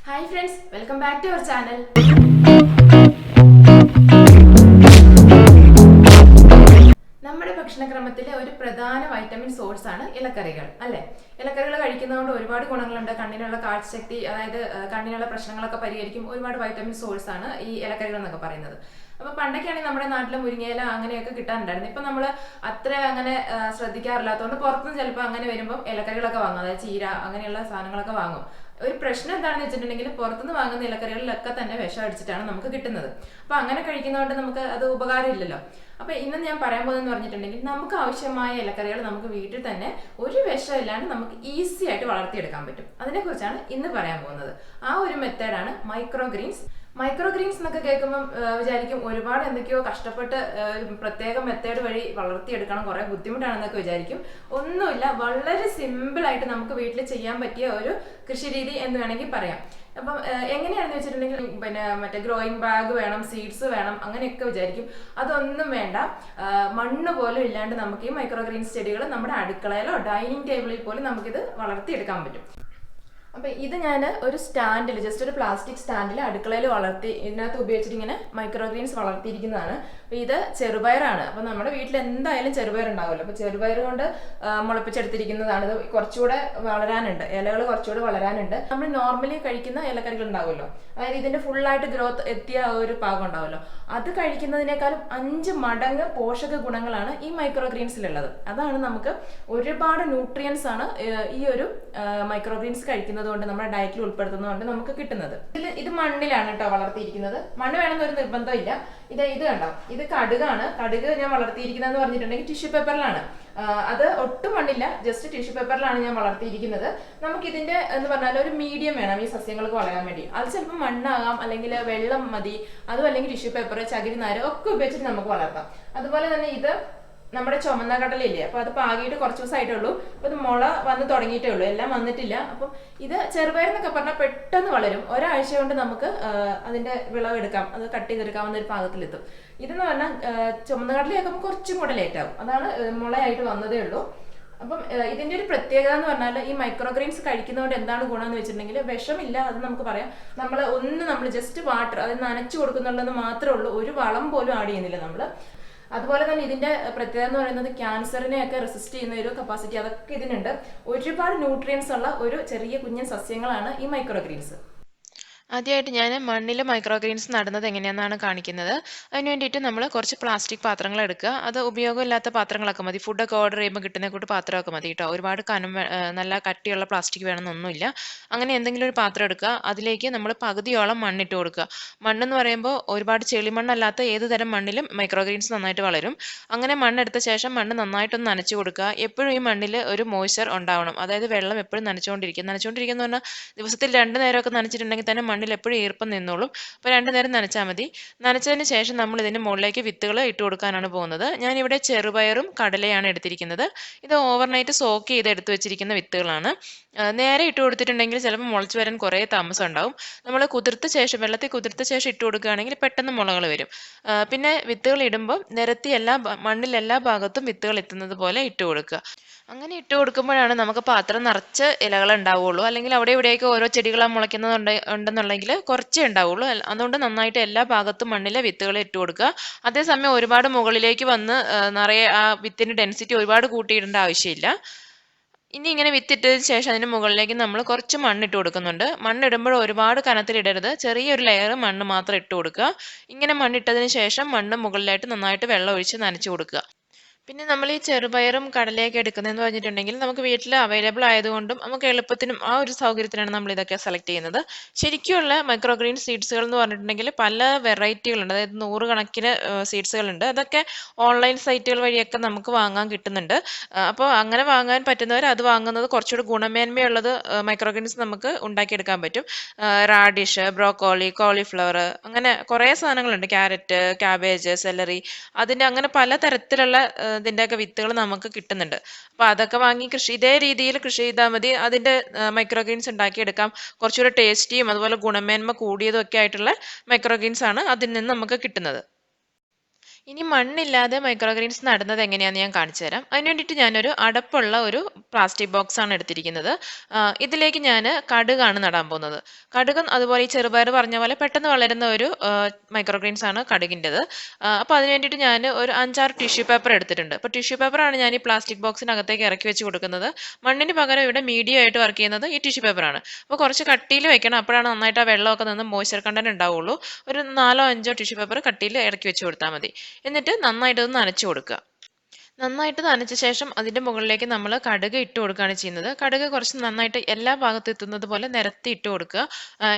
Hi friends, welcome back to our channel. നമ്മുടെ ഭക്ഷണക്രമത്തിലെ ഒരു പ്രധാന വൈറ്റമിൻ സോഴ്സ് ആണ് ഇലക്കറികൾ അല്ലേ? ഇലക്കറികൾ കഴിക്കുന്നതുകൊണ്ട് ഒരുപാട് ഗുണങ്ങളുണ്ട്. കണ്ണിനുള്ള കാഴ്ചശക്തി, അതായത് കണ്ണിനുള്ള പ്രശ്നങ്ങളൊക്കെ പരിഹരിക്കും. ഒരുപാട് വൈറ്റമിൻ സോഴ്സ് ആണ് ഈ ഇലക്കറികൾ എന്നൊക്കെ പറയുന്നത്. അപ്പൊ പണ്ടൊക്കെയാണെങ്കിൽ നമ്മുടെ നാട്ടിലെ മുരിങ്ങയില അങ്ങനെയൊക്കെ കിട്ടാനുണ്ടായിരുന്നു. ഇപ്പൊ നമ്മൾ അത്ര അങ്ങനെ ശ്രദ്ധിക്കാറില്ലാത്തതുകൊണ്ട് പുറത്തുനിന്ന് ചിലപ്പോൾ അങ്ങനെ വരുമ്പോൾ ഇലക്കറികളൊക്കെ വാങ്ങും, അതായത് ചീര അങ്ങനെയുള്ള സാധനങ്ങളൊക്കെ വാങ്ങും. ഒരു പ്രശ്നം എന്താണെന്ന് വെച്ചിട്ടുണ്ടെങ്കിൽ പുറത്തുനിന്ന് വാങ്ങുന്ന ഇലക്കറികളിലൊക്കെ തന്നെ വിഷം അടിച്ചിട്ടാണ് നമുക്ക് കിട്ടുന്നത്. അപ്പൊ അങ്ങനെ കഴിക്കുന്നതുകൊണ്ട് നമുക്ക് അത് ഉപകാരമില്ലല്ലോ. അപ്പൊ ഇന്ന് ഞാൻ പറയാൻ പോകുന്നതെന്ന് പറഞ്ഞിട്ടുണ്ടെങ്കിൽ നമുക്ക് ആവശ്യമായ ഇലക്കറികൾ നമുക്ക് വീട്ടിൽ തന്നെ ഒരു വിഷം ഇല്ലാണ്ട് നമുക്ക് ഈസി ആയിട്ട് വളർത്തിയെടുക്കാൻ പറ്റും. അതിനെക്കുറിച്ചാണ് ഇന്ന് പറയാൻ പോകുന്നത്. ആ ഒരു മെത്തേഡാണ് മൈക്രോഗ്രീൻസ്. മൈക്രോഗ്രീൻസ് എന്നൊക്കെ കേൾക്കുമ്പോൾ വിചാരിക്കും ഒരുപാട് എന്തൊക്കെയോ കഷ്ടപ്പെട്ട് പ്രത്യേക മെത്തേഡ് വഴി വളർത്തിയെടുക്കണം, കുറെ ബുദ്ധിമുട്ടാണെന്നൊക്കെ വിചാരിക്കും. ഒന്നുമില്ല, വളരെ സിമ്പിൾ ആയിട്ട് നമുക്ക് വീട്ടിൽ ചെയ്യാൻ പറ്റിയ ഒരു കൃഷി രീതി എന്ന് വേണമെങ്കിൽ പറയാം. അപ്പം എങ്ങനെയാണെന്ന് വെച്ചിട്ടുണ്ടെങ്കിൽ മറ്റേ ഗ്രോയിങ് ബാഗ് വേണം, സീഡ്സ് വേണം, അങ്ങനെയൊക്കെ വിചാരിക്കും. അതൊന്നും വേണ്ട. മണ്ണ് പോലും ഇല്ലാണ്ട് നമുക്ക് ഈ മൈക്രോഗ്രീൻസ് ചെടികൾ നമ്മുടെ അടുക്കളയിലോ ഡൈനിങ് ടേബിളിൽ പോലും നമുക്കിത് വളർത്തിയെടുക്കാൻ പറ്റും. അപ്പൊ ഇത് ഞാൻ ഒരു സ്റ്റാൻഡിൽ, ജസ്റ്റ് ഒരു പ്ലാസ്റ്റിക് സ്റ്റാൻഡിൽ അടുക്കളയിൽ വളർത്തി ഇതിനകത്ത് ഉപയോഗിച്ചിട്ട് ഇങ്ങനെ മൈക്രോഗ്രീൻസ് വളർത്തിയിരിക്കുന്നതാണ്. അപ്പൊ ഇത് ചെറുപയറാണ്. അപ്പൊ നമ്മുടെ വീട്ടിൽ എന്തായാലും ചെറുപയർ ഉണ്ടാവുമല്ലോ. അപ്പൊ ചെറുപയർ കൊണ്ട് മുളപ്പിച്ചെടുത്തിരിക്കുന്നതാണ്. ഇത് കുറച്ചുകൂടെ വളരാനുണ്ട്, ഇലകൾ കുറച്ചുകൂടെ വളരാനുണ്ട്. നമ്മൾ നോർമലി കഴിക്കുന്ന ഇലക്കറികൾ ഉണ്ടാവുമല്ലോ, അതായത് ഇതിന്റെ ഫുള്ളായിട്ട് ഗ്രോത്ത് എത്തിയ ഒരു പാകം ഉണ്ടാവുമല്ലോ, അത് കഴിക്കുന്നതിനേക്കാളും 5 മടങ്ങ് പോഷക ഗുണങ്ങളാണ് ഈ മൈക്രോഗ്രീൻസിലുള്ളത്. അതാണ് നമുക്ക് ഒരുപാട് ന്യൂട്രിയൻസ് ആണ് ഈ ഒരു മൈക്രോഗ്രീൻസ് കഴിക്കുന്നത് കൊണ്ട് നമ്മുടെ ഡയറ്റിൽ ഉൾപ്പെടുത്തുന്നതുകൊണ്ട് നമുക്ക് കിട്ടുന്നത്. ഇത് മണ്ണിലാണ് കേട്ടോ വളർത്തിയിരിക്കുന്നത്. മണ്ണ് വേണമെന്ന് ഒരു നിർബന്ധമില്ല. ഇത് കണ്ടോ, ഇത് കടുകാണ്. കടുക് ഞാൻ വളർത്തിയിരിക്കുന്നതെന്ന് പറഞ്ഞിട്ടുണ്ടെങ്കിൽ ടിഷ്യൂ പേപ്പറിലാണ്. അത് ഒട്ടും മണ്ണില്ല, ജസ്റ്റ് ടിഷ്യൂ പേപ്പറിലാണ് ഞാൻ വളർത്തിയിരിക്കുന്നത്. നമുക്ക് ഇതിന്റെ എന്ന് പറഞ്ഞാൽ ഒരു മീഡിയം വേണം ഈ സസ്യങ്ങൾക്ക് വളരാൻ വേണ്ടി. അത് ചിലപ്പോൾ മണ്ണാകാം, അല്ലെങ്കിൽ വെള്ളം മതി, അതും അല്ലെങ്കിൽ ടിഷ്യൂ പേപ്പർ, ചകിരിനാര് ഒക്കെ ഉപയോഗിച്ചിട്ട് നമുക്ക് വളർത്താം. അതുപോലെ തന്നെ ഇത് നമ്മുടെ ചുമന്ന കടലയില്ലേ, അപ്പൊ അത് പാകിയിട്ട് കുറച്ച് ദിവസമായിട്ടേ ഉള്ളൂ. അപ്പൊ ഇത് മുള വന്ന് തുടങ്ങിയിട്ടേ ഉള്ളൂ, എല്ലാം വന്നിട്ടില്ല. അപ്പം ഇത് ചെറുപയർ എന്നൊക്കെ പറഞ്ഞാൽ പെട്ടെന്ന് വളരും. ഒരാഴ്ച കൊണ്ട് നമുക്ക് അതിന്റെ വിളവെടുക്കാം, അത് കട്ട് ചെയ്തെടുക്കാവുന്ന ഒരു പാകത്തിലെത്തും. ഇതെന്ന് പറഞ്ഞാൽ ചുമന്ന കടലയാക്കുമ്പോൾ കുറച്ചും കൂടെ ലേറ്റ് ആവും. അതാണ് മുളയായിട്ട് വന്നതേ ഉള്ളൂ. അപ്പം ഇതിന്റെ ഒരു പ്രത്യേകത എന്ന് പറഞ്ഞാൽ ഈ മൈക്രോഗ്രീൻസ് കഴിക്കുന്നതുകൊണ്ട് എന്താണ് ഗുണം എന്ന് വെച്ചിട്ടുണ്ടെങ്കിൽ വിഷമില്ല, അത് നമുക്ക് പറയാം. നമ്മൾ ജസ്റ്റ് വാട്ടർ അത് നനച്ചു കൊടുക്കുന്നുണ്ടെന്ന് മാത്രമേ ഉള്ളൂ, ഒരു വളം പോലും ആഡ് ചെയ്യുന്നില്ല നമ്മൾ. അതുപോലെ തന്നെ ഇതിന്റെ പ്രത്യേകത എന്ന് പറയുന്നത് ക്യാൻസറിനെയൊക്കെ റെസിസ്റ്റ് ചെയ്യുന്ന ഒരു കപ്പാസിറ്റി അതൊക്കെ ഇതിനുണ്ട്. ഒരുപാട് ന്യൂട്രിയൻസ് ഉള്ള ഒരു ചെറിയ കുഞ്ഞൻ സസ്യങ്ങളാണ് ഈ മൈക്രോഗ്രീൻസ്. ആദ്യമായിട്ട് ഞാൻ മണ്ണിൽ മൈക്രോഗ്രീൻസ് നടുന്നത് എങ്ങനെയാണെന്നാണ് കാണിക്കുന്നത്. അതിന് വേണ്ടിയിട്ട് നമ്മൾ കുറച്ച് പ്ലാസ്റ്റിക് പാത്രങ്ങൾ എടുക്കുക. അത് ഉപയോഗമില്ലാത്ത പാത്രങ്ങളൊക്കെ മതി. ഫുഡൊക്കെ ഓർഡർ ചെയ്യുമ്പോൾ കിട്ടുന്ന കൂട്ട് പാത്രമൊക്കെ മതി കേട്ടോ. ഒരുപാട് നല്ല കട്ടിയുള്ള പ്ലാസ്റ്റിക് വേണമെന്നൊന്നുമില്ല. അങ്ങനെ എന്തെങ്കിലും ഒരു പാത്രം എടുക്കുക. അതിലേക്ക് നമ്മൾ പകുതിയോളം മണ്ണിട്ട് കൊടുക്കുക. മണ്ണെന്ന് പറയുമ്പോൾ ഒരുപാട് ചെളിമണ്ണല്ലാത്ത ഏത് തരം മണ്ണിലും മൈക്രോഗ്രീൻസ് നന്നായിട്ട് വളരും. അങ്ങനെ മണ്ണെടുത്ത ശേഷം മണ്ണ് നന്നായിട്ടൊന്ന് നനച്ചു കൊടുക്കുക. എപ്പോഴും ഈ മണ്ണിൽ ഒരു മോയ്സ്ചർ ഉണ്ടാവണം, അതായത് വെള്ളം എപ്പോഴും നനച്ചുകൊണ്ടിരിക്കുക എന്ന് പറഞ്ഞാൽ ദിവസത്തിൽ 2 നേരമൊക്കെ നനച്ചിട്ടുണ്ടെങ്കിൽ തന്നെ മണ്ണിൽ എപ്പോഴും ഈർപ്പം നിന്നോളും. അപ്പോൾ 2 നേരം നനച്ചാൽ മതി. നനച്ചതിന് ശേഷം നമ്മൾ ഇതിൻ്റെ മുകളിലേക്ക് വിത്തുകൾ ഇട്ട് കൊടുക്കാനാണ് പോകുന്നത്. ഞാനിവിടെ ചെറുപയറും കടലയാണ് എടുത്തിരിക്കുന്നത്. ഇത് ഓവർനൈറ്റ് സോക്ക് ചെയ്ത് എടുത്തു വെച്ചിരിക്കുന്ന വിത്തുകളാണ്. നേരെ ഇട്ട് കൊടുത്തിട്ടുണ്ടെങ്കിൽ ചിലപ്പോൾ മുളച്ച് വരാൻ കുറേ താമസം ഉണ്ടാവും. നമ്മൾ വെള്ളത്തിൽ കുതിർത്ത ശേഷം ഇട്ട് കൊടുക്കുകയാണെങ്കിൽ പെട്ടെന്ന് മുളകൾ വരും. പിന്നെ വിത്തുകൾ ഇടുമ്പോൾ നിരത്തി മണ്ണിൽ എല്ലാ ഭാഗത്തും വിത്തുകൾ എത്തുന്നത് പോലെ ഇട്ട് കൊടുക്കുക. അങ്ങനെ ഇട്ട് കൊടുക്കുമ്പോഴാണ് നമുക്ക് പാത്രം നിറച്ച് ഇലകൾ ഉണ്ടാവുള്ളൂ. അല്ലെങ്കിൽ അവിടെ ഇവിടെയൊക്കെ ഓരോ ചെടികളാണ് ഉണ്ടെന്നുണ്ടെങ്കിൽ കുറച്ചേ ഉണ്ടാവുള്ളൂ. അതുകൊണ്ട് നന്നായിട്ട് എല്ലാ ഭാഗത്തും മണ്ണിലെ വിത്തുകൾ ഇട്ട് കൊടുക്കുക. അതേസമയം ഒരുപാട് മുകളിലേക്ക് വന്ന് നിറയെ ആ വിത്തിന് ഡെൻസിറ്റി ഒരുപാട് കൂട്ടിയിടേണ്ട ആവശ്യമില്ല. ഇനി ഇങ്ങനെ വിത്തിട്ടതിന് ശേഷം അതിന് മുകളിലേക്ക് നമ്മൾ കുറച്ച് മണ്ണിട്ട് കൊടുക്കുന്നുണ്ട്. മണ്ണിടുമ്പോൾ ഒരുപാട് കനത്തിലിടരുത്, ചെറിയൊരു ലെയർ മണ്ണ് മാത്രം ഇട്ട് കൊടുക്കുക. ഇങ്ങനെ മണ്ണിട്ടതിന് ശേഷം മണ്ണ് മുകളിലായിട്ട് നന്നായിട്ട് വെള്ളം ഒഴിച്ച് നനച്ചു കൊടുക്കുക. പിന്നെ നമ്മൾ ഈ ചെറുപയറും കടലയൊക്കെ എടുക്കുന്നതെന്ന് പറഞ്ഞിട്ടുണ്ടെങ്കിൽ നമുക്ക് വീട്ടിൽ അവൈലബിൾ ആയതുകൊണ്ടും നമുക്ക് എളുപ്പത്തിനും ആ ഒരു സൗകര്യത്തിനാണ് നമ്മൾ ഇതൊക്കെ സെലക്ട് ചെയ്യുന്നത്. ശരിക്കുള്ള മൈക്രോഗ്രീൻ സീഡ്സുകൾ എന്ന് പറഞ്ഞിട്ടുണ്ടെങ്കിൽ പല വെറൈറ്റികളുണ്ട്, അതായത് 100 കണക്കിന് സീഡ്സുകളുണ്ട്. അതൊക്കെ ഓൺലൈൻ സൈറ്റുകൾ വഴിയൊക്കെ നമുക്ക് വാങ്ങാൻ കിട്ടുന്നുണ്ട്. അപ്പോൾ അങ്ങനെ വാങ്ങാൻ പറ്റുന്നവർ അത് വാങ്ങുന്നത് കുറച്ചുകൂടി ഗുണമേന്മയുള്ളത് മൈക്രോഗ്രീൻസ് നമുക്ക് ഉണ്ടാക്കിയെടുക്കാൻ പറ്റും. റാഡിഷ്, ബ്രോക്കോളി, കോളിഫ്ലവർ, അങ്ങനെ കുറേ സാധനങ്ങളുണ്ട്. ക്യാരറ്റ്, ക്യാബേജ്, സെലറി, അതിൻ്റെ അങ്ങനെ പല തരത്തിലുള്ള ഇതിൻ്റെയൊക്കെ വിത്തുകൾ നമുക്ക് കിട്ടുന്നുണ്ട്. അപ്പോൾ അതൊക്കെ വാങ്ങി ഇതേ രീതിയിൽ കൃഷി ചെയ്താൽ മതി. അതിൻ്റെ മൈക്രോഗ്രീൻസ് ഉണ്ടാക്കിയെടുക്കാം. കുറച്ചുകൂടെ ടേസ്റ്റിയും അതുപോലെ ഗുണമേന്മ കൂടിയതും ഒക്കെ ആയിട്ടുള്ള മൈക്രോഗ്രീൻസ് ആണ് അതിൽ നിന്ന് നമുക്ക് കിട്ടുന്നത്. ഇനി മണ്ണില്ലാതെ മൈക്രോഗ്രീൻസ് നടുന്നത് എങ്ങനെയാണെന്ന് ഞാൻ കാണിച്ചു തരാം. അതിന് വേണ്ടിയിട്ട് ഞാനൊരു അടപ്പുള്ള ഒരു പ്ലാസ്റ്റിക് ബോക്സ് ആണ് എടുത്തിരിക്കുന്നത്. ഇതിലേക്ക് ഞാൻ കടുകാണ് നടാൻ പോകുന്നത്. കടുകും അതുപോലെ ഈ ചെറുപയർ പറഞ്ഞ പോലെ പെട്ടെന്ന് വളരുന്ന ഒരു മൈക്രോഗ്രീൻസ് ആണ് കടുകിൻ്റെത്. അപ്പോൾ അതിന് വേണ്ടിയിട്ട് ഞാൻ ഒരു 5-6 ടിഷ്യൂ പേപ്പർ എടുത്തിട്ടുണ്ട്. അപ്പോൾ ടിഷ്യൂ പേപ്പറാണ് ഞാൻ ഈ പ്ലാസ്റ്റിക് ബോക്സിനകത്തേക്ക് ഇറക്കി വെച്ച് കൊടുക്കുന്നത്. മണ്ണിന് പകരം ഇവിടെ മീഡിയം ആയിട്ട് വർക്ക് ചെയ്യുന്നത് ഈ ടിഷ്യൂ പേപ്പറാണ്. അപ്പോൾ കുറച്ച് കട്ടിയിൽ വെക്കണം, അപ്പോഴാണ് നന്നായിട്ട് ആ വെള്ളമൊക്കെ നിന്ന് മോയ്സ്ചർ കണ്ടന്റ് ഉണ്ടാവുള്ളൂ. ഒരു 4-5 ടിഷ്യൂ പേപ്പർ കട്ടിയിൽ ഇറക്കി വെച്ച് കൊടുത്താൽ മതി. എന്നിട്ട് നന്നായിട്ടൊന്ന് നനച്ചു കൊടുക്കുക. നന്നായിട്ട് നനച്ച ശേഷം അതിൻ്റെ മുകളിലേക്ക് നമ്മൾ കടുക് ഇട്ട് കൊടുക്കുകയാണ് ചെയ്യുന്നത്. കടുക് കുറച്ച് നന്നായിട്ട് എല്ലാ ഭാഗത്തും എത്തുന്നത് പോലെ നിരത്തി ഇട്ട് കൊടുക്കുക.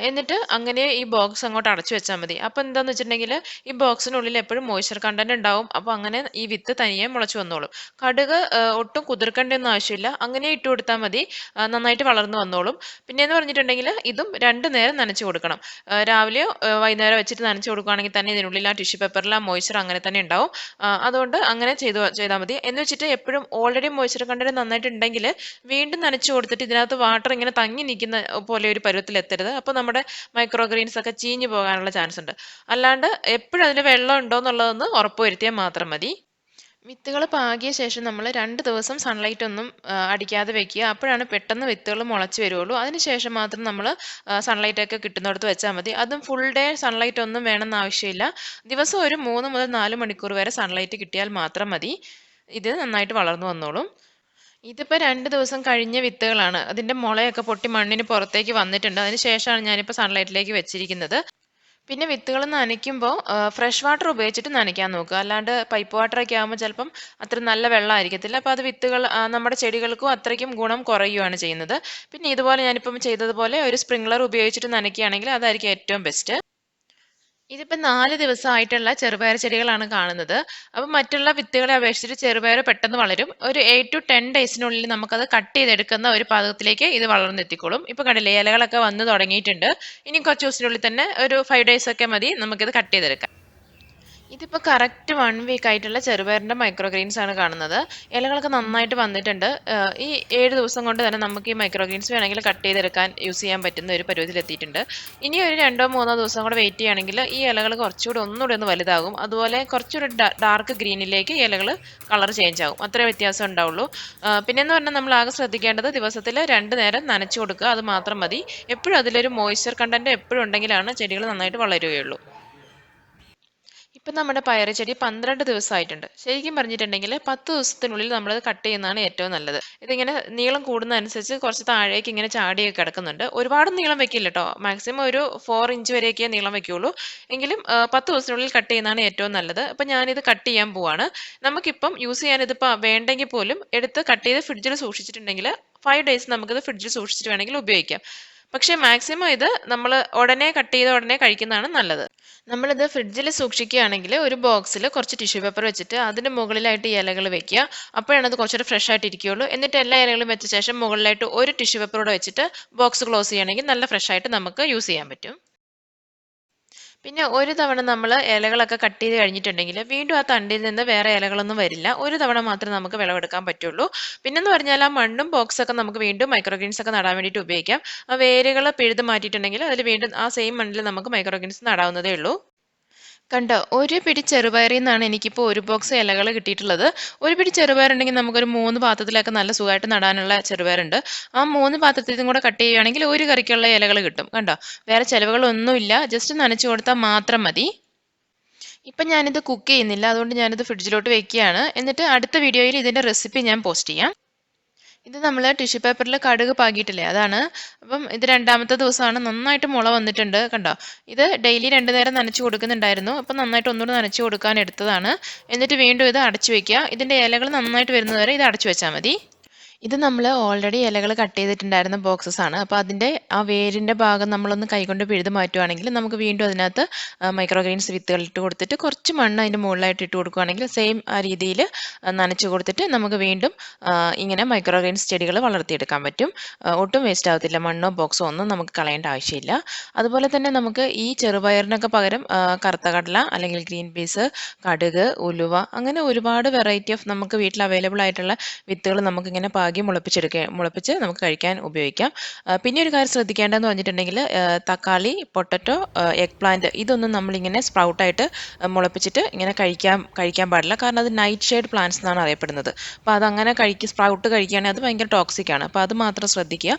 എന്നിട്ട് അങ്ങനെ ഈ ബോക്സ് അങ്ങോട്ട് അടച്ചു വെച്ചാൽ മതി. അപ്പോൾ എന്താണെന്ന് വെച്ചിട്ടുണ്ടെങ്കിൽ ഈ ബോക്സിനുള്ളിൽ എപ്പോഴും മോയ്സ്ചർ കണ്ടന്റ് ഉണ്ടാവും. അപ്പോൾ അങ്ങനെ ഈ വിത്ത് തനിയെ മുളച്ചു വന്നോളും. കടുക് ഒട്ടും കുതിർക്കേണ്ടൊന്നും ആവശ്യമില്ല, അങ്ങനെ ഇട്ട് കൊടുത്താൽ മതി. നന്നായിട്ട് വളർന്നു വന്നോളും. പിന്നെയെന്ന് പറഞ്ഞിട്ടുണ്ടെങ്കിൽ ഇതും 2 നേരം നനച്ചു കൊടുക്കണം. രാവിലെയോ വൈകുന്നേരം വെച്ചിട്ട് നനച്ചു കൊടുക്കുകയാണെങ്കിൽ തന്നെ ഇതിനുള്ളിൽ ആ ടിഷ്യൂ പേപ്പറിൽ ആ മോയ്സ്ചർ അങ്ങനെ തന്നെ ഉണ്ടാവും. അതുകൊണ്ട് അങ്ങനെ ചെയ്താൽ മതി. എന്ന് വെച്ചിട്ട് എപ്പോഴും ഓൾറെഡി മോയ്സ്ചർ കണ്ടന്റ് നന്നായിട്ടുണ്ടെങ്കിൽ വീണ്ടും നനച്ചു കൊടുത്തിട്ട് ഇതിനകത്ത് വാട്ടർ ഇങ്ങനെ തങ്ങി നിൽക്കുന്ന പോലെ ഒരു പരുവത്തിൽ എത്തരുത്. അപ്പോൾ നമ്മുടെ മൈക്രോഗ്രീൻസ് ഒക്കെ ചീഞ്ഞു പോകാനുള്ള ചാൻസ് ഉണ്ട്. അല്ലാണ്ട് എപ്പോഴും അതിൽ വെള്ളം ഉണ്ടോ എന്നുള്ളതൊന്ന് ഉറപ്പുവരുത്തിയാൽ മാത്രം മതി. വിത്തുകൾ പാകിയ ശേഷം നമ്മൾ 2 ദിവസം സൺലൈറ്റ് ഒന്നും അടിക്കാതെ വെക്കുക. അപ്പോഴാണ് പെട്ടെന്ന് വിത്തുകൾ മുളച്ച് വരുള്ളൂ. അതിനുശേഷം മാത്രം നമ്മൾ സൺലൈറ്റ് ഒക്കെ കിട്ടുന്നിടത്ത് വെച്ചാൽ മതി. അതും ഫുൾ ഡേ സൺലൈറ്റ് ഒന്നും വേണമെന്ന് ആവശ്യമില്ല. ദിവസം ഒരു 3 മുതൽ 4 മണിക്കൂർ വരെ സൺലൈറ്റ് കിട്ടിയാൽ മാത്രം മതി. ഇത് നന്നായിട്ട് വളർന്നു വന്നോളും. ഇതിപ്പോൾ 2 ദിവസം കഴിഞ്ഞ വിത്തുകളാണ്. അതിൻ്റെ മുളയൊക്കെ പൊട്ടി മണ്ണിന് പുറത്തേക്ക് വന്നിട്ടുണ്ട്. അതിന് ശേഷമാണ് ഞാനിപ്പോൾ സൺലൈറ്റിലേക്ക് വെച്ചിരിക്കുന്നത്. പിന്നെ വിത്തുകൾ നനയ്ക്കുമ്പോൾ ഫ്രഷ് വാട്ടർ ഉപയോഗിച്ചിട്ട് നനയ്ക്കാൻ നോക്കുക. അല്ലാണ്ട് പൈപ്പ് വാട്ടറൊക്കെ ആകുമ്പോൾ ചിലപ്പം അത്ര നല്ല വെള്ളമായിരിക്കത്തില്ല. അപ്പോൾ അത് വിത്തുകൾ നമ്മുടെ ചെടികൾക്കും അത്രയ്ക്കും ഗുണം കുറയുകയാണ് ചെയ്യുന്നത്. പിന്നെ ഇതുപോലെ ഞാനിപ്പം ചെയ്തതുപോലെ ഒരു സ്പ്രിംഗ്ലർ ഉപയോഗിച്ചിട്ട് നനയ്ക്കുകയാണെങ്കിൽ അതായിരിക്കും ഏറ്റവും ബെസ്റ്റ്. ഇതിപ്പോൾ 4 ദിവസമായിട്ടുള്ള ചെറുപയർ ചെടികളാണ് കാണുന്നത്. അപ്പം മറ്റുള്ള വിത്തുകളെ അപേക്ഷിച്ചിട്ട് ചെറുപയർ പെട്ടെന്ന് വളരും. ഒരു 8 to 10 ഡേയ്സിനുള്ളിൽ നമുക്കത് കട്ട് ചെയ്തെടുക്കുന്ന ഒരു പാകത്തിലേക്ക് ഇത് വളർന്നെത്തിക്കോളും. ഇപ്പോൾ കണ്ടില്ലേ, ഇലകളൊക്കെ വന്ന് തുടങ്ങിയിട്ടുണ്ട്. ഇനി കുറച്ച് ദിവസത്തിനുള്ളിൽ തന്നെ ഒരു 5 ഡേയ്സ് ഒക്കെ മതി നമുക്കിത് കട്ട് ചെയ്തെടുക്കാൻ. ഇതിപ്പോൾ കറക്റ്റ് 1 വീക്ക് ആയിട്ടുള്ള ചെറുപയറിൻ്റെ മൈക്രോഗ്രീൻസ് ആണ് കാണുന്നത്. ഇലകളൊക്കെ നന്നായിട്ട് വന്നിട്ടുണ്ട്. ഈ 7 ദിവസം കൊണ്ട് തന്നെ നമുക്ക് ഈ മൈക്രോഗ്രീൻസ് വേണമെങ്കിൽ കട്ട് ചെയ്തെടുക്കാൻ യൂസ് ചെയ്യാൻ പറ്റുന്ന ഒരു പരുവത്തിലെത്തിയിട്ടുണ്ട്. ഇനി ഒരു 2-3 ദിവസം കൂടെ വെയിറ്റ് ചെയ്യുകയാണെങ്കിൽ ഈ ഇലകൾ കുറച്ചുകൂടി ഒന്നുകൂടി ഒന്ന് വലുതാകും. അതുപോലെ കുറച്ചുകൂടി ഡാർക്ക് ഗ്രീനിലേക്ക് ഇലകൾ കളർ ചേഞ്ച് ആകും. അത്രേ വ്യത്യാസം ഉണ്ടാവുള്ളൂ. പിന്നെയെന്ന് പറഞ്ഞാൽ നമ്മൾ ആകെ ശ്രദ്ധിക്കേണ്ടത് ദിവസത്തിൽ 2 നേരം നനച്ചു കൊടുക്കുക, അത് മാത്രം മതി. എപ്പോഴും അതിലൊരു മോയ്സ്ചർ കണ്ടന്റ് എപ്പോഴും ഉണ്ടെങ്കിലാണ് ചെടികൾ നന്നായിട്ട് വളരുകയുള്ളൂ. ഇപ്പം നമ്മുടെ പയറ് ചെടി 12 ദിവസമായിട്ടുണ്ട്. ശരിക്കും പറഞ്ഞിട്ടുണ്ടെങ്കിൽ 10 ദിവസത്തിനുള്ളിൽ നമ്മളത് കട്ട് ചെയ്യുന്നതാണ് ഏറ്റവും നല്ലത്. ഇതിങ്ങനെ നീളം കൂടുന്നതനുസരിച്ച് കുറച്ച് താഴേക്ക് ഇങ്ങനെ ചാടിയൊക്കെ കിടക്കുന്നുണ്ട്. ഒരുപാട് നീളം വെക്കില്ല കേട്ടോ, മാക്സിമം ഒരു 4 ഇഞ്ച് വരെയൊക്കെ നീളം വെക്കുള്ളൂ. എങ്കിലും 10 ദിവസത്തിനുള്ളിൽ കട്ട് ചെയ്യുന്നതാണ് ഏറ്റവും നല്ലത്. അപ്പം ഞാനിത് കട്ട് ചെയ്യാൻ പോവാണ്. നമുക്കിപ്പം യൂസ് ചെയ്യാൻ ഇതിപ്പോൾ വേണ്ടെങ്കിൽ പോലും എടുത്ത് കട്ട് ചെയ്ത് ഫ്രിഡ്ജിൽ സൂക്ഷിച്ചിട്ടുണ്ടെങ്കിൽ 5 ഡേയ്സ് നമുക്കിത് ഫ്രിഡ്ജിൽ സൂക്ഷിച്ചിട്ട് വേണമെങ്കിൽ ഉപയോഗിക്കാം. പക്ഷേ മാക്സിമം ഇത് നമ്മൾ ഉടനെ കട്ട് ചെയ്ത ഉടനെ കഴിക്കുന്നതാണ് നല്ലത്. നമ്മളിത് ഫ്രിഡ്ജിൽ സൂക്ഷിക്കുകയാണെങ്കിൽ ഒരു ബോക്സിൽ കുറച്ച് ടിഷ്യൂ പേപ്പർ വെച്ചിട്ട് അതിൻ്റെ മുകളിലായിട്ട് ഈ ഇലകൾ വെക്കുക. അപ്പോഴാണ് അത് കുറച്ചുകൂടെ ഫ്രഷ് ആയിട്ട് ഇരിക്കുകയുള്ളൂ. എന്നിട്ട് എല്ലാ ഇലകളും വെച്ച ശേഷം മുകളിലായിട്ട് ഒരു ടിഷ്യൂ പേപ്പർ കൂടെ വെച്ചിട്ട് ബോക്സ് ക്ലോസ് ചെയ്യുകയാണെങ്കിൽ നല്ല ഫ്രഷ് ആയിട്ട് നമുക്ക് യൂസ് ചെയ്യാൻ പറ്റും. പിന്നെ ഒരു തവണ നമ്മൾ ഇലകളൊക്കെ കട്ട് ചെയ്ത് കഴിഞ്ഞിട്ടുണ്ടെങ്കിൽ വീണ്ടും ആ തണ്ടിൽ നിന്ന് വേറെ ഇലകളൊന്നും വരില്ല. ഒരു തവണ മാത്രമേ നമുക്ക് വിളവെടുക്കാൻ പറ്റുള്ളൂ. പിന്നെന്ന് പറഞ്ഞാൽ ആ മണ്ണും ബോക്സൊക്കെ നമുക്ക് വീണ്ടും മൈക്രോഗ്രീൻസ് ഒക്കെ നടാൻ വേണ്ടിയിട്ട് ഉപയോഗിക്കാം. ആ വേരുകൾ പിഴുത് മാറ്റിയിട്ടുണ്ടെങ്കിൽ അതിൽ വീണ്ടും ആ സെയിം മണ്ണിൽ നമുക്ക് മൈക്രോഗ്രീൻസ് നടാവുന്നതേ ഉള്ളൂ. കണ്ടോ, ഒരു പിടി ചെറുപയറിൽ നിന്നാണ് എനിക്കിപ്പോൾ ഒരു ബോക്സ് ഇലകൾ കിട്ടിയിട്ടുള്ളത്. ഒരു പിടി ചെറുപയറുണ്ടെങ്കിൽ നമുക്കൊരു 3 പാത്രത്തിലൊക്കെ നല്ല സുഖമായിട്ട് നടാനുള്ള ചെറുപയറുണ്ട്. ആ 3 പാത്രത്തിലും കൂടെ കട്ട് ചെയ്യുകയാണെങ്കിൽ ഒരു കറിക്കുള്ള ഇലകൾ കിട്ടും. കണ്ടോ, വേറെ ചിലവുകളൊന്നുമില്ല, ജസ്റ്റ് നനച്ചു കൊടുത്താൽ മാത്രം മതി. ഇപ്പം ഞാനിത് കുക്ക് ചെയ്യുന്നില്ല, അതുകൊണ്ട് ഞാനിത് ഫ്രിഡ്ജിലോട്ട് വെക്കുകയാണ്. എന്നിട്ട് അടുത്ത വീഡിയോയിൽ ഇതിൻ്റെ റെസിപ്പി ഞാൻ പോസ്റ്റ് ചെയ്യാം. ഇത് നമ്മൾ ടിഷ്യൂ പേപ്പറിൽ കടുക് പാകിയിട്ടില്ലേ, അതാണ്. അപ്പം ഇത് 2ാമത്തെ ദിവസമാണ്. നന്നായിട്ട് മുള വന്നിട്ടുണ്ട്, കണ്ടോ. ഇത് ഡെയിലി 2 നേരം നനച്ചു കൊടുക്കുന്നുണ്ടായിരുന്നു. അപ്പം നന്നായിട്ട് ഒന്നുകൂടി നനച്ചു കൊടുക്കാൻ എടുത്തതാണ്. എന്നിട്ട് വീണ്ടും ഇത് അടച്ചു വെക്കുക. ഇതിൻ്റെ ഇലകൾ നന്നായിട്ട് വരുന്നതുവരെ ഇത് അടച്ചു വെച്ചാൽ മതി. ഇത് നമ്മൾ ഓൾറെഡി ഇലകൾ കട്ട് ചെയ്തിട്ടുണ്ടായിരുന്ന ബോക്സസ് ആണ്. അപ്പോൾ അതിൻ്റെ ആ വേരിൻ്റെ ഭാഗം നമ്മളൊന്ന് കൈകൊണ്ട് പിഴുത് മാറ്റുവാണെങ്കിൽ നമുക്ക് വീണ്ടും അതിനകത്ത് മൈക്രോഗ്രീൻസ് വിത്തുകൾ ഇട്ട് കൊടുത്തിട്ട് കുറച്ച് മണ്ണ് അതിൻ്റെ മുകളിലായിട്ട് ഇട്ട് കൊടുക്കുകയാണെങ്കിൽ സെയിം ആ രീതിയിൽ നനച്ച് കൊടുത്തിട്ട് നമുക്ക് വീണ്ടും ഇങ്ങനെ മൈക്രോഗ്രീൻസ് ചെടികൾ വളർത്തിയെടുക്കാൻ പറ്റും. ഒട്ടും വേസ്റ്റ് ആകത്തില്ല. മണ്ണോ ബോക്സോ ഒന്നും നമുക്ക് കളയേണ്ട ആവശ്യമില്ല. അതുപോലെ തന്നെ നമുക്ക് ഈ ചെറുപയറിനൊക്കെ പകരം കറുത്ത കടല അല്ലെങ്കിൽ ഗ്രീൻ പീസ്, കടുക്, ഉലുവ, അങ്ങനെ ഒരുപാട് വെറൈറ്റി ഓഫ് നമുക്ക് വീട്ടിൽ അവൈലബിൾ ആയിട്ടുള്ള വിത്തുകൾ നമുക്കിങ്ങനെ പാകി മുളപ്പിച്ച് നമുക്ക് കഴിക്കാൻ ഉപയോഗിക്കാം. പിന്നെ ഒരു കാര്യം ശ്രദ്ധിക്കേണ്ടതെന്ന് പറഞ്ഞിട്ടുണ്ടെങ്കിൽ തക്കാളി, പൊട്ടറ്റോ, എഗ് പ്ലാന്റ് ഇതൊന്നും നമ്മളിങ്ങനെ സ്പ്രൗട്ടായിട്ട് മുളപ്പിച്ചിട്ട് ഇങ്ങനെ കഴിക്കാൻ പാടില്ല. കാരണം അത് നൈറ്റ് ഷെയ്ഡ് പ്ലാന്റ്സ് എന്നാണ് അറിയപ്പെടുന്നത്. അപ്പോൾ അതങ്ങനെ സ്പ്രൗട്ട് കഴിക്കുകയാണെങ്കിൽ അത് ഭയങ്കര ടോക്സിക് ആണ്. അപ്പോൾ അത് മാത്രം ശ്രദ്ധിക്കുക.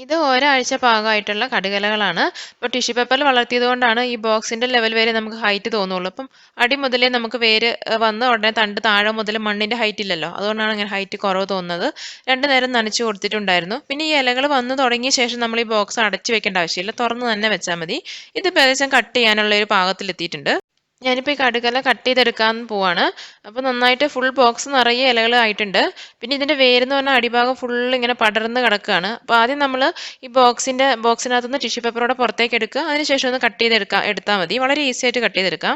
ഇത് ഒരാഴ്ച പാകമായിട്ടുള്ള കടുകലകളാണ്. ഇപ്പോൾ ടിഷ്യൂ പേപ്പറിൽ വളർത്തിയത് കൊണ്ടാണ് ഈ ബോക്സിന്റെ ലെവൽ വരെ നമുക്ക് ഹൈറ്റ് തോന്നുള്ളൂ. അപ്പം അടി മുതലേ നമുക്ക് വേര് വന്ന് ഉടനെ തണ്ട് താഴെ മുതൽ മണ്ണിന്റെ ഹൈറ്റ് ഇല്ലല്ലോ, അതുകൊണ്ടാണ് ഇങ്ങനെ ഹൈറ്റ് കുറവ് തോന്നുന്നത്. 2 നേരം നനച്ചു കൊടുത്തിട്ടുണ്ടായിരുന്നു. പിന്നെ ഈ ഇലകൾ വന്ന് തുടങ്ങിയ ശേഷം നമ്മൾ ഈ ബോക്സ് അടച്ചു വെക്കേണ്ട ആവശ്യമില്ല, തുറന്ന് തന്നെ വെച്ചാൽ മതി. ഇത് ഏകദേശം കട്ട് ചെയ്യാനുള്ള ഒരു പാകത്തിലെത്തിയിട്ടുണ്ട്. ഞാനിപ്പോൾ ഈ കടുകല കട്ട് ചെയ്തെടുക്കാൻ പോവാണ്. അപ്പോൾ നന്നായിട്ട് ഫുൾ ബോക്സ് നിറയെ ഇലകൾ ആയിട്ടുണ്ട്. പിന്നെ ഇതിൻ്റെ വേരെന്ന് പറഞ്ഞാൽ അടിഭാഗം ഫുൾ ഇങ്ങനെ പടർന്ന് കിടക്കുകയാണ്. അപ്പോൾ ആദ്യം നമ്മൾ ഈ ബോക്സിനകത്തുനിന്ന് ടിഷ്യൂ പേപ്പറോടെ പുറത്തേക്ക് എടുക്കുക. അതിനുശേഷം ഒന്ന് കട്ട് എടുത്താൽ മതി. വളരെ ഈസി ആയിട്ട് കട്ട് ചെയ്തെടുക്കാം.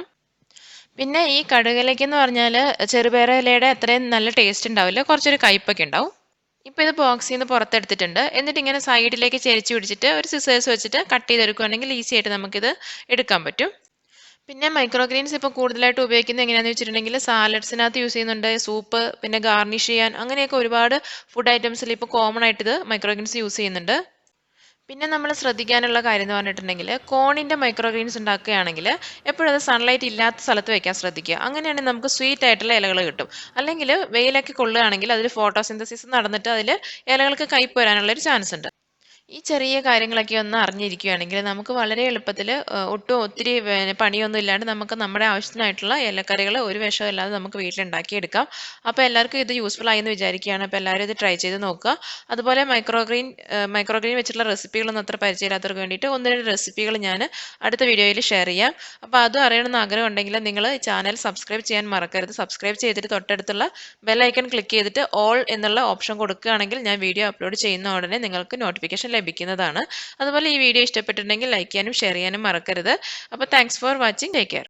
പിന്നെ ഈ കടുകലയ്ക്ക് എന്ന് പറഞ്ഞാൽ ചെറുപയർ ഇലയുടെ അത്രയും നല്ല ടേസ്റ്റ് ഉണ്ടാവില്ല, കുറച്ചൊരു കയ്പ്പൊക്കെ ഉണ്ടാവും. ഇപ്പോൾ ഇത് ബോക്സിൽ നിന്ന് പുറത്തെടുത്തിട്ടുണ്ട്. എന്നിട്ട് ഇങ്ങനെ സൈഡിലേക്ക് ചെരിച്ച് പിടിച്ചിട്ട് ഒരു സിസേഴ്സ് വെച്ചിട്ട് കട്ട് ചെയ്തെടുക്കുകയാണെങ്കിൽ ഈസി ആയിട്ട് നമുക്കിത് എടുക്കാൻ പറ്റും. പിന്നെ മൈക്രോഗ്രീൻസ് ഇപ്പോൾ കൂടുതലായിട്ട് ഉപയോഗിക്കുന്നത് എങ്ങനെയാണെന്ന് വെച്ചിട്ടുണ്ടെങ്കിൽ സാലഡ്സിനകത്ത് യൂസ് ചെയ്യുന്നുണ്ട്, സൂപ്പ്, പിന്നെ ഗാർണിഷ് ചെയ്യാൻ, അങ്ങനെയൊക്കെ ഒരുപാട് ഫുഡ് ഐറ്റംസിൽ ഇപ്പോൾ കോമൺ ആയിട്ട് ഇത് മൈക്രോഗ്രീൻസ് യൂസ് ചെയ്യുന്നുണ്ട്. പിന്നെ നമ്മൾ ശ്രദ്ധിക്കാനുള്ള കാര്യം എന്ന് പറഞ്ഞിട്ടുണ്ടെങ്കിൽ കോണിൻ്റെ മൈക്രോഗ്രീൻസ് ഉണ്ടാക്കുകയാണെങ്കിൽ എപ്പോഴും അത് സൺലൈറ്റ് ഇല്ലാത്ത സ്ഥലത്ത് വെക്കാൻ ശ്രദ്ധിക്കുക. അങ്ങനെയാണെങ്കിൽ നമുക്ക് സ്വീറ്റ് ആയിട്ടുള്ള ഇലകൾ കിട്ടും. അല്ലെങ്കിൽ വെയിലൊക്കെ കൊള്ളുകയാണെങ്കിൽ അതിൽ ഫോട്ടോസിന്തസിസ് നടന്നിട്ട് അതിൽ ഇലകൾക്ക് കയ്പ്പ് വരാനുള്ള ഒരു ചാൻസ് ഉണ്ട്. ഈ ചെറിയ കാര്യങ്ങളൊക്കെ ഒന്ന് അറിഞ്ഞിരിക്കുകയാണെങ്കിൽ നമുക്ക് വളരെ എളുപ്പത്തിൽ ഒട്ടും ഒത്തിരി പണിയൊന്നും ഇല്ലാണ്ട് നമുക്ക് നമ്മുടെ ആവശ്യത്തിനായിട്ടുള്ള ഇലക്കറികൾ ഒരു വിഷമില്ലാതെ നമുക്ക് വീട്ടിലുണ്ടാക്കിയെടുക്കാം. അപ്പോൾ എല്ലാവർക്കും ഇത് യൂസ്ഫുൾ ആയി എന്ന് വിചാരിക്കുകയാണ്. അപ്പോൾ എല്ലാവരും ഇത് ട്രൈ ചെയ്ത് നോക്കുക. അതുപോലെ മൈക്രോഗ്രീൻ വെച്ചിട്ടുള്ള റെസിപ്പികളൊന്നും അത്ര പരിചയമില്ലാത്തവർക്ക് വേണ്ടിയിട്ട് 1-2 റെസിപ്പികൾ ഞാൻ അടുത്ത വീഡിയോയിൽ ഷെയർ ചെയ്യാം. അപ്പോൾ അതും അറിയണമെന്ന് ആഗ്രഹം ഉണ്ടെങ്കിൽ നിങ്ങൾ ചാനൽ സബ്സ്ക്രൈബ് ചെയ്യാൻ മറക്കരുത്. സബ്സ്ക്രൈബ് ചെയ്തിട്ട് തൊട്ടടുത്തുള്ള ബെൽ ഐക്കൺ ക്ലിക്ക് ചെയ്തിട്ട് ഓൾ എന്നുള്ള ഓപ്ഷൻ കൊടുക്കുകയാണെങ്കിൽ ഞാൻ വീഡിയോ അപ്ലോഡ് ചെയ്യുന്ന ഉടനെ നിങ്ങൾക്ക് നോട്ടിഫിക്കേഷൻ ലഭിക്കുന്നതാണ്. അതുപോലെ ഈ വീഡിയോ ഇഷ്ടപ്പെട്ടിട്ടുണ്ടെങ്കിൽ ലൈക്ക് ചെയ്യാനും ഷെയർ ചെയ്യാനും മറക്കരുത്. അപ്പോൾ thanks for watching. Take care.